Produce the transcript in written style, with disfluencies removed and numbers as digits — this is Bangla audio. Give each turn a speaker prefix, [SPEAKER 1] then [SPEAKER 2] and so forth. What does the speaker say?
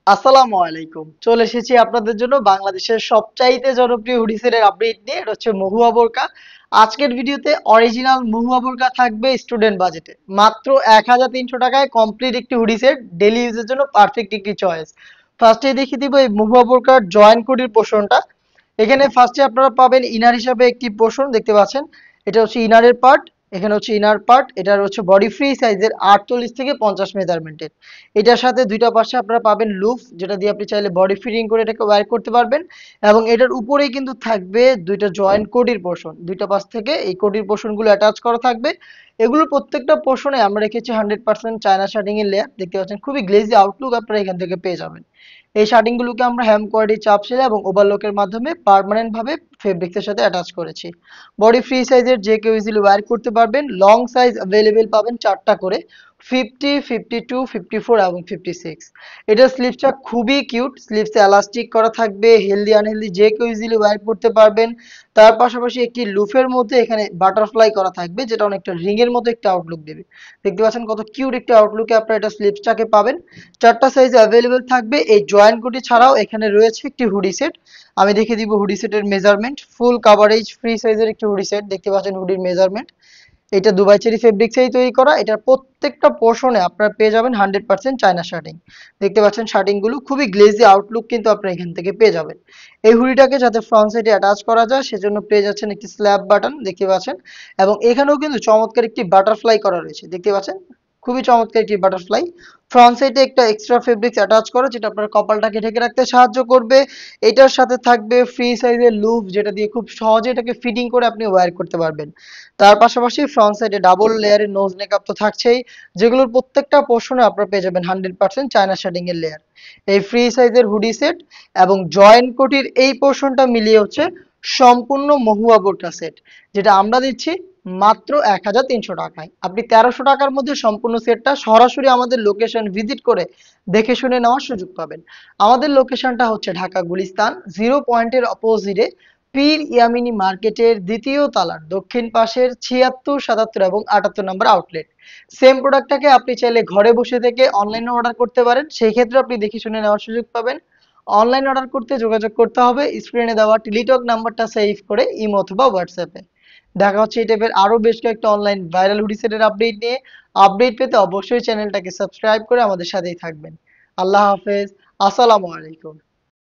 [SPEAKER 1] আসসালামু আলাইকুম। চলে এসেছি আপনাদের জন্য বাংলাদেশের সবচাইতে জনপ্রিয় হুডি সেটের আপডেট নিয়ে। এটা হচ্ছে মহুয়া বোরকা। আজকের ভিডিওতে অরিজিনাল মহুয়া বোরকা থাকবে স্টুডেন্ট বাজেটে। মাত্র ১,৩০০ টাকায় কমপ্লিট একটি হুডি সেট, ডেইলি ইউজের জন্য পারফেক্ট একটি চয়েস। ফার্স্টেই দেখিয়ে দিব এই মহুয়া বোরকার জয়েন্ট কোটির পোর্শনটা। এখানে ফার্স্টে আপনারা পাবেন ইনার হিসাবে একটি পোর্শন দেখতে পাচ্ছেন। এটা হচ্ছে ইনারের পার্ট। এখানে হচ্ছে ইনার পার্ট। এটার হচ্ছে বডি ফ্রি সাইজের ৪৮ থেকে ৫০ মেজারমেন্টের। এটার সাথে দুইটা পাশে আপনারা পাবেন লুফ, যেটা দিয়ে আপনি চাইলে বডি ফিটিং করে এটাকে ওয়্যার করতে পারবেন। এবং এটার উপরেই কিন্তু থাকবে দুইটা জয়েন্ট কোটির পোর্শন, দুইটা পাশ থেকে এই কোটির পোর্শনগুলো অ্যাটাচ করা থাকবে। এগুলো প্রত্যেকটা পোর্শনে আমরা রেখেছি 100% চায়না শার্টিং এর লেয়ার। দেখতে পাচ্ছেন খুবই গ্লেজি আউটলুক আপনারা এখান থেকে পেয়ে যাবেন। এই শার্টিং গুলোকে আমরা হ্যাম কোয়ালিটি চাপ সেলাই এবং ওভারলকের মাধ্যমে পার্মানেন্ট ভাবে ফেব্রিক্সের সাথে অ্যাটাচ করেছি। বডি ফ্রি সাইজের, যে কেউ ইজিলি ওয়্যার করতে পারবেন। লং সাইজ অ্যাভেলেবেল পাবেন চারটা করে, 50, 52, 54 এবং 56। এটার স্লিভসটা খুবই কিউট। স্লিভসে এলাস্টিক করা থাকবে, হেলদি আনহেলদি যে কেউ ইজিলি ওয়্যার করতে পারবেন। তার পাশাপাশি একটি লুফের মধ্যে এখানে বাটারফ্লাই করা থাকবে, যেটা অনেকটা রিং এর মতো একটা আউটলুক দেবে। দেখতে পাচ্ছেন কত কিউট একটা আউটলুকে আপনারা এটা স্লিভসটাকে পাবেন। চারটা সাইজ অ্যাভেলেবেল থাকবে। এই জয়েন্ট কোটি ছাড়াও এখানে রয়েছে একটি হুডি সেট। আমি দেখিয়ে দিব হুডি সেটের মেজারমেন্ট। ফুল কাভারেজ ফ্রি সাইজের একটি হুডি সেট, দেখতে পাচ্ছেন হুডির মেজারমেন্ট। এটা দুবাই চেরি ফেব্রিক্সেই তৈরি করা। এটার প্রত্যেকটা পোর্শনে আপনারা পেয়ে যাবেন 100% চায়না শার্টিং। দেখতে পাচ্ছেন শার্টিং গুলো খুবই গ্লেজি আউটলুক কিন্তু আপনারা এখান থেকে পেয়ে যাবেন। এই হুডিটাকে যাতে ফ্রন্ট সাইডে অ্যাটাচ করা যায় সেজন্য পেয়ে যাচ্ছেন একটি স্ল্যাব বাটন, দেখতে পাচ্ছেন। এবং এখানেও কিন্তু চমৎকার একটি বাটারফ্লাই করা রয়েছে, দেখতে পাচ্ছেন। খুবই চমৎকার একটি বাটারফ্লাই। ফ্রন্ট সাইডে একটা এক্সট্রা ফেব্রিক্স অ্যাটাচ করা, যেটা আপনার কপালটাকে ঢেকে রাখতে সাহায্য করবে। এটার সাথে থাকবে ফ্রি সাইজের লুপ, যেটা দিয়ে খুব সহজে এটাকে ফিটিং করে আপনি ওয়্যার করতে পারবেন। তার পাশাপাশি ফ্রন্ট সাইডে ডাবল লেয়ারের নোজ নেকআপ তো থাকছেই, যেগুলোর প্রত্যেকটা পোর্শনে আপনারা পেয়ে যাবেন 100% চায়না শেডিং এর লেয়ার। এই ফ্রি সাইজের হুডি সেট এবং জয়েন্ট কোটির এই পোর্শনটা মিলিয়ে হচ্ছে সম্পূর্ণ মহুয়া বোরকা সেট, যেটা আমরা দিচ্ছি মাত্র ১,৩০০ টাকায়। আপনি ১৩০০ টাকার মধ্যে সম্পূর্ণ সেটটা সরাসরি আমাদের লোকেশন ভিজিট করে দেখে শুনে নেওয়ার সুযোগ পাবেন। আমাদের লোকেশনটা হচ্ছে ঢাকা গুলিস্তান, জিরো পয়েন্টের অপোজিটে পীর ইয়ামিনী মার্কেটের দ্বিতীয় তালার দক্ষিণ পাশের ৭৬, ৭৭ এবং ৭৮ নম্বর আউটলেট। সেম প্রোডাক্টটাকে আপনি চাইলে ঘরে বসে থেকে অনলাইনে অর্ডার করতে পারেন, সেই ক্ষেত্রে আপনি দেখে শুনে নেওয়ার সুযোগ পাবেন। অনলাইন অর্ডার করতে যোগাযোগ করতে হবে স্ক্রিনে দেওয়া টেলিটক নাম্বারটা সেভ করে ইমো অথবা হোয়াটসঅ্যাপে। দেখা হচ্ছে এই টাইপের আরো বেশ কয়েকটা অনলাইন ভাইরাল হুডি সেটের আপডেট নিয়ে। আপডেট পেতে অবশ্যই চ্যানেলটাকে সাবস্ক্রাইব করে আমাদের সাথেই থাকবেন। আল্লাহ হাফেজ। আসসালামু আলাইকুম।